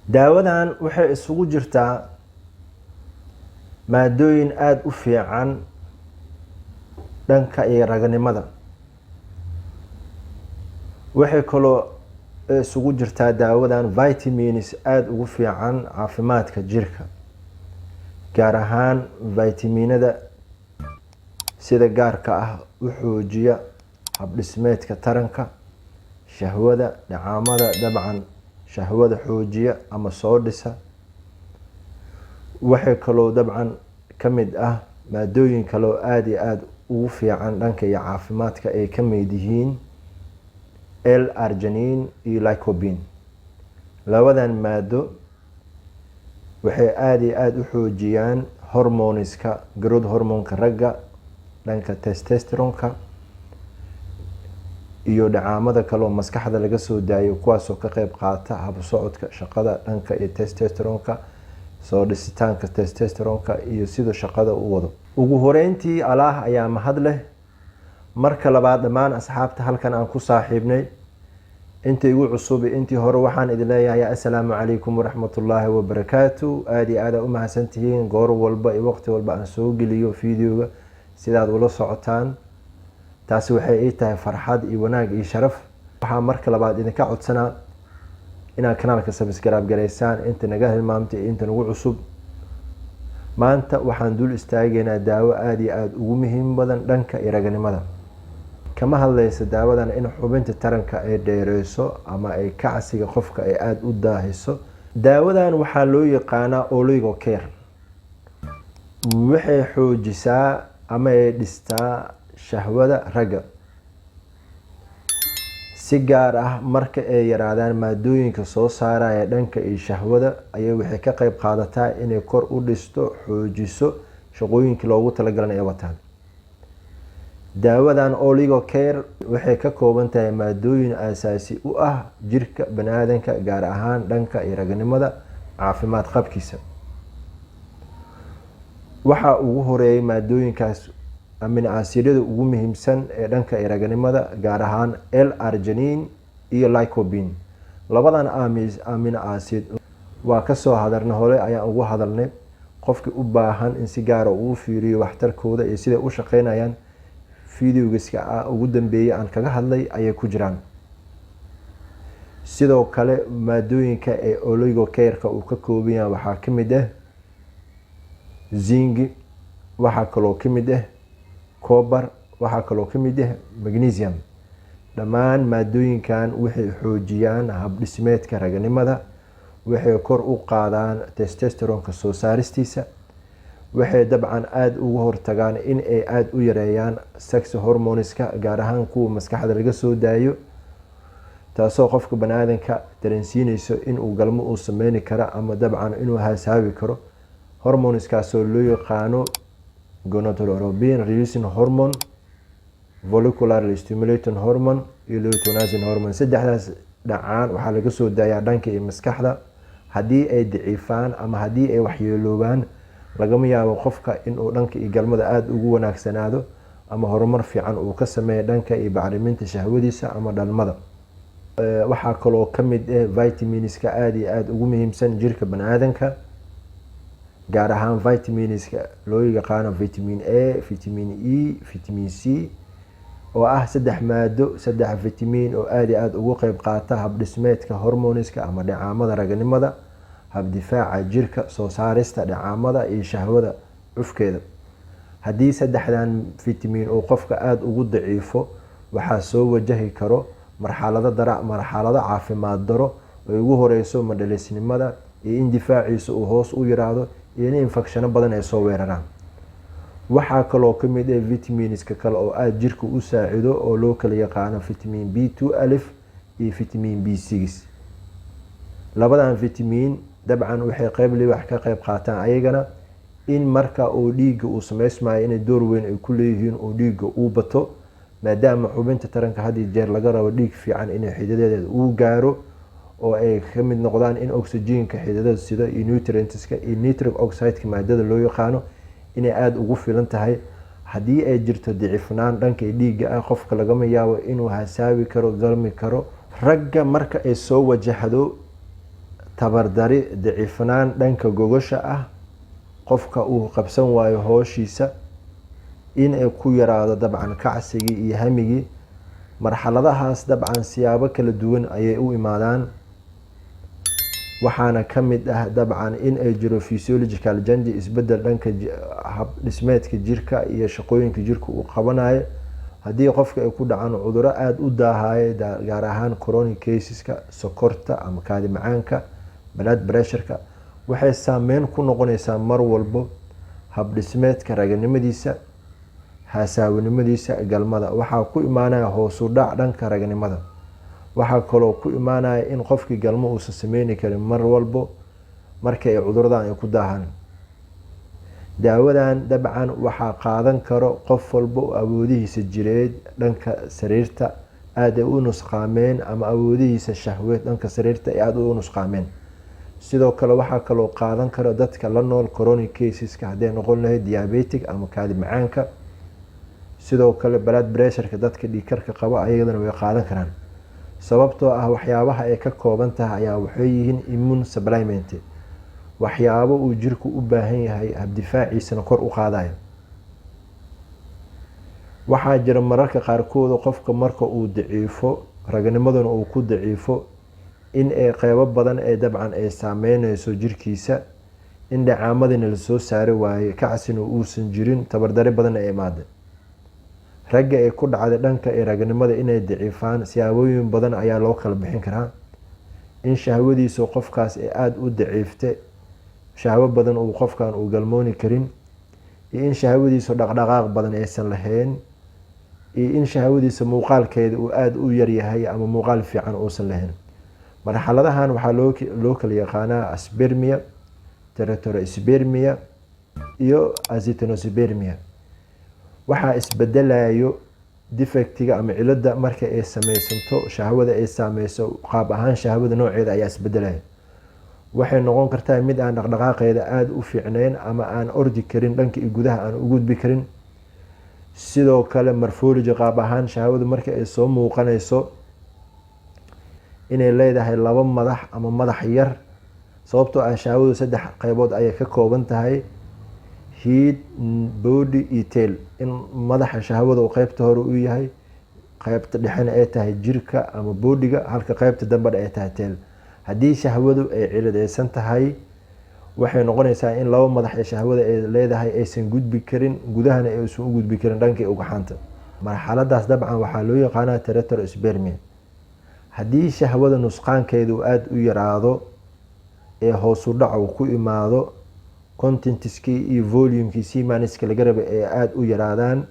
daawadan waxay isugu jirtaa maadooyin aad u fiican dhanka iyo raganimada. waxay kaloo isugu jirtaa daawadan vitamins aad ugu fiican caafimaadka jirka, gaar ahaan vitaminada sida gaarka ah u xoojiya habdhismeedka taranka, shahwada, dhacaamada, dabcan shahwada xoojiya ama soo dhisa. waxay kaloo dabcan ka mid ah maadooyin kaloo aad iyo aad ugu fiican dhanka iyo caafimaadka ay ka mid yihiin L-arginine iyo lycopene. labadan maado waxay aad iyo aad u xoojiyaan hormoneska, growth hormonka ragga, dhanka testosteronka iyo dhacaamada kaloo maskaxda laga soo daayo, kuwaasoo ka qayb qaata habsocodka shaqada dhanka iyo testosteronka, soo dhisitaanka testosteronka iyo sida shaqada u wado. ugu horeyntii Allah ayaa mahad leh. marka labaad dhammaan asxaabta halkan aan ku saaxiibnay, intii igu cusub intii hore, waxaan idin leeyahay assalaamu calaykum waraxmatullaahi wabarakaatu. aad iyo aad u mahadsantihiin goor walba iyo waqti walba aan soo geliyo fiidiyoga sidaad ula socotaan. taasi waxay ii tahay farxad iyo wanaag iyo sharaf. waxaa marka labaad idinka codsanaa inaad kanaalka subscribe gareysaan, inta naga hilmaamtay inta nagu cusub. maanta waxaan dul istaagaynaa daawo aad iyo aad ugu muhiim badan dhanka iyo raganimada. kama hadlaysa daawadan in xubinta taranka ay dheereyso ama ay kacsiga qofka ay aad u daahiso. daawadan waxaa loo yaqaanaa oligocare. waxay xoojisaa ama ay dhistaa shahwada ragga, si gaar ah marka ay yaraadaan maadooyinka soo saaraya dhanka iyo shahwada, ayay waxay ka qayb qaadataa inay kor u dhisto, xoojiso shaqooyinkii loogu talagalay ay wataan. daawadan oligocare waxay ka kooban tahay maadooyin aasaasi u ah jirka baniaadanka, gaar ahaan dhanka iyo raganimada caafimaad qabkiisa. waxaa ugu horeeyay maadooyinkaas amino acidyada ugu muhiimsan ee dhanka iyo raganimada, gaar ahaan L-arginine iyo lycopene. labadan amino acid waa kasoo hadalna hore ayaan ugu hadalnay. qofkii u baahan in si gaara uu fiiriyo waxtarkooda iyo siday u shaqeynayaan, fiidiyowgiska ugu dambeeyay aan kaga hadlay ayay ku jiraan. sidoo kale maadooyinka ee oligocare-ka uu ka kooban yahay waxaa ka mid ah zinc, waxaa kaloo ka mid ah copper, waxaa kaloo ka mid ah magnesium. dhammaan maadooyinkan waxay xoojiyaan habdhismeedka raganimada, waxay kor u qaadaan testosteronka soo saaristiisa, waxay dabcan aada uga hortagaan in ay aada u yareeyaan sex hormoneska, gaar ahaan kuwa maskaxda laga soo daayo, taasoo qofka baniaadanka dareensiineyso inuu galmo uu sameyni karo ama dabcan inuu hasaabi karo. hormoneskaasoo loo yaqaano gonadotropin releasing hormone, follicular stimulating hormone iyo luteinizing hormone. saddexdaas dhacaan waxaa laga soo daayaa dhanka iyo maskaxda. haddii ay daciifaan ama haddii ay waxyeeloobaan, lagama yaabo qofka inuu dhanka iyo galmada aada ugu wanaagsanaado ama horumar fiican uu ka sameeyo dhanka iyo bacriminta shahwadiisa ama dhalmada. waxaa kaloo ka mid ah vitaminska aada iyo aada ugu muhiimsan jirka baniaadanka, gaar ahaan vitaminska loo yaqaano vitamin A, vitamin E, vitamin C, oo ah saddex vitamin oo aada iyo aada ugu qeyb qaata habdhismeedka hormoneska ama dhacaamada raganimada, habdifaaca jirka, soo saarista dhacaamada iyo shahwada cufkeeda. haddii saddexdan vitamin uu qofka aada ugu daciifo, waxaa soo wajahi karo marxalado caafimaad daro ay ugu horeyso madhaleysnimada iyo in difaaciisa uu hoos u yiraahdo iyo in infecshano badan ay soo weeraraan. waxaa kaloo ka mid ah vitaminska kale oo aada jirka u saacido oo loo kala yaqaano vitamin B2 iyo vitamin B6. labadan vitamin dabcan waxay wax ka qayb qaataan ayagana in marka uu dhiigga uu sameysmayo inay door weyn ay ku leeyihiin oo dhiigga uu bato, maadaama xubinta taranka had iyo jeer laga rabo dhiig fiican inay xididadeeda uu gaaro, oo ay ka mid noqdaan in oxygenka xididada sida iyo nutrientska iyo nitric oxide-ka maadada loo yaqaano inay aada ugu filan tahay. haddii ay jirto dicifnaan dhanka dhiigga ah, qofka lagama yaabo inuu hasaabi karo, galmi karo. ragga marka ay soo wajahdo tabardari daciifnaan dhanka gogosha ah, qofka uu qabsan waayo hooshiisa, in ay ku yaraado dabcan kacsigii iyo hamigii. marxaladahaas dabcan siyaabo kala duwan ayay u imaadaan. waxaana ka mid ah dabcan in ay jiro physiological change, isbedel dhanka hab dhismeedka jirka iyo shaqooyinka jirka uu qabanayo. haddii qofka ay ku dhacaan cuduro aada u daahaya, gaar ahaan chronic caseska, sokorta ama kaadi macaanka, blood pressureka, waxay saameyn ku noqonaysaa mar walbo habdhismeedka raganimadiisa, hasaawanimadiisa, galmada. waxaa ku imaanaya hoosu dhac dhanka raganimada. waxaa kaloo ku imaanaya in qofkii galmo uusan sameyni karin mar walbo marka ay cuduradan ay ku daahaan. daawadan dabcan waxaa qaadan karo qof walba oo awoodihiisa jireed dhanka sariirta aada u nusqaameen, ama awoodihiisa shahweed dhanka sariirta ay aada u nusqaameen. sidoo kale waxaa kaloo qaadan karo dadka la nool chronic caseska, hadday noqon lahayd diabetic ama kaadi macaanka. sidoo kale blood pressureka, dadka dhiigkarka qaba ayadana way qaadan karaan. sababtoo ah waxyaabaha ay ka kooban tahay ayaa waxay yihiin immune supplement, waxyaabo uu jirku u baahan yahay habdifaaciisana kor u qaadayo. waxaa jira mararka qaarkood qofka marka uu daciifo, raganimaduna uu ku daciifo, in ay qeybo badan ee dabcan ay saameyneyso jirkiisa, in dhacaamadina lasoo saari waayo, kacsina uusan jirin, tabardari badan ay imaada. ragga ay ku dhacday dhanka ee raganimada inay daciifaan, siyaabooyin badan ayaa loo kala bixin karaa. in shahwadiisu qofkaas ay aada u daciifte, shahwo badan uu qofkan uu galmooni karin, iyo in shahwadiisu dhaqdhaqaaq badan aysan lahayn, iyo in shahwadiisa muuqaalkeeda uu aada u yaryahay ama muuqaal fiican uusan lahayn. marxaladahan waxaa loo kala yaqaanaa aspermia, teratospermia iyo azitonospermia. waxaa isbedelayo defectiga ama cilada marka ay sameysanto, shahwada ay saameyso, qaab ahaan shahwada nooceeda ayaa isbedelaya. waxay noqon kartaa mid aan dhaqdhaqaaqeeda aada u fiicneyn, ama aan ordi karin, dhanka iyo gudaha aan u gudbi karin. sidoo kale morphology, qaab ahaan shahwada marka ay soo muuqanayso inay leedahay laba madax ama madax yar. sababtoo ah shahwadu 3 qeybood ayay ka kooban tahay: head, body iyo tail. in madaxa shahwada uu qeybta hore u yahay, qeybta dhexena ay tahay jirka ama boodiga, halka qeybta dambena ay tahay tail. haddii shahwadu ay ciladeysan tahay, waxay noqonaysaa in laba madax ee shahwada ay leedahay aysan gudbi karin, gudahana aysan u gudbi karin dhankii ugxaanta. marxaladaas dabcan waxaa loo yaqaanaa teratospermia. haddii shahwada nusqaankeedu aada u yaraado, ee hoosu dhac uu ku imaado, contentiskii iyo volumekii simaniska laga rabay ee aada u yaraadaan,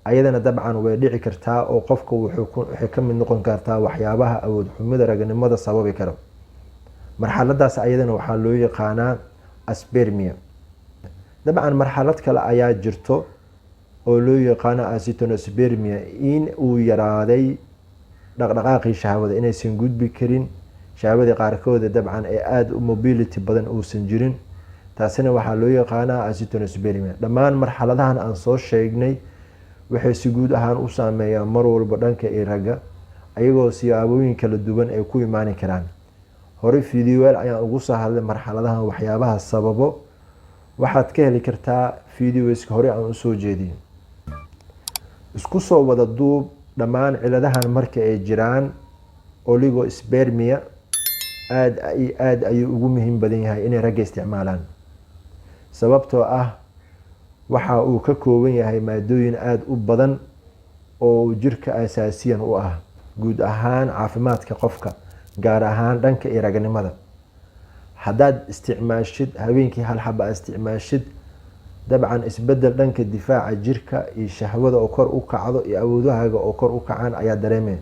ayadana dabcan way dhici kartaa oo qofka waxay ka mid noqon kartaa waxyaabaha awood xumida raganimada sababi karo. marxaladaas ayadana waxaa loo yaqaanaa aspermia. dabcan marxalad kale ayaa jirto oo loo yaqaano azitonospermia, in uu yaraaday dhaqdhaqaaqii shahwada, inaysan gudbi karin, shahwadii qaarkooda dabcan ee aada u mobility badan uusan jirin. taasina waxaa loo yaqaanaa azitonospermia. dhammaan marxaladahan aan soo sheegnay waxay si guud ahaan u saameeyaan mar walba dhanka iyo ragga, ayagoo siyaabooyin kala duwan ay ku imaani karaan. hore fideoyaal ayaan ugu soo hadlay marxaladahan waxyaabaha sababo. waxaad ka heli kartaa fideoska hore aan usoo jeediyo. isku soo wada duub, dhammaan ciladahan marka ay jiraan, oligospermia aada ayuu ugu muhiim badan yahay inay ragga isticmaalaan. sababtoo ah waxa uu ka kooban yahay maadooyin aada u badan oo jirka asaasiyan u ah guud ahaan caafimaadka qofka, gaar ahaan dhanka iyo raganimada. haddaad isticmaashid habeenkii hal xaba aad isticmaashid, dabcan isbedel dhanka difaaca jirka iyo shahwada oo kor u kacdo iyo awoodahaaga oo kor u kacaan ayaa dareemaya.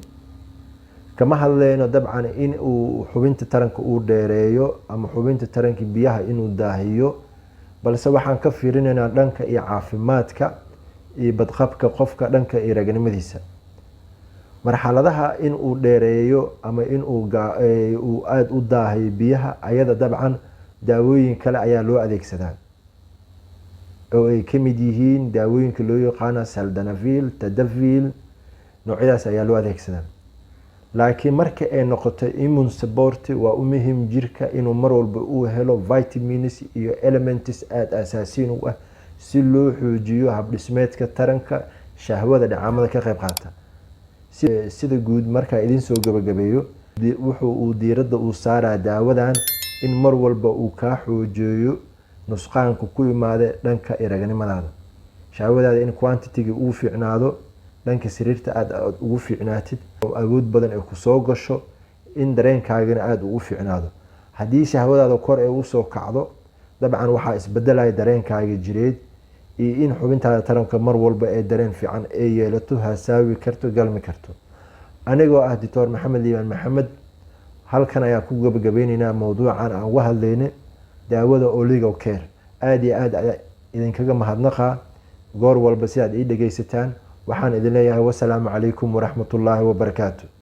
kama hadleyno dabcan in uu xubinta taranka uu dheereeyo ama xubinta taranka biyaha inuu daahiyo, balse waxaan ka fiirinaynaa dhanka iyo caafimaadka iyo badqabka qofka dhanka iyo raganimadiisa. marxaladaha in uu dheereeyo ama in uu aada u daahiyo biyaha, ayada dabcan daawooyin kale ayaa loo adeegsadaa oo ay ka mid yihiin daawooyinka loo yaqaano sildenafil, tadavil, noocyadaas ayaa loo adeegsadaa. laakiin marka ay noqoto immune support waa u muhiim jirka inuu mar walba uu helo vitamins iyo elements aad asaasiin u ah si loo xoojiyo habdhismeedka taranka shahwada dhacamada ka qayb qaata sida guud marka idin soo gabagabeeyo wuxuu uu diiradda uu saaraa daawadan in mar walba uu ka xoojiyo nusqaanka ku imaada dhanka iragnimadaada shahwadaada in quantity-ga uu fiicnaado dhanka sariirta aad ugu fiicnaatid awood badan ay ku soo gasho in dareenkaagana aad ugu fiicnaado haddii shahwadaada kor ay u soo kacdo dabcan waxaa isbedelaya dareenkaaga jireed iyo in xubintaada taranka mar walba ay dareen fiican ay yeelato hasaawi karto galmi karto anigoo ah Dr. Maxamed Liibaan Maxamed halkan ayaa ku gabagabeynayna mowduucan aan uga hadlaynay daawada Oligo Care aad iyo aad idinkaga mahadnaqa goor walba si aad ii dhageysataan waxaan idin leeyahay wassalaamu calaykum waraxmatullaahi wabarakaatuh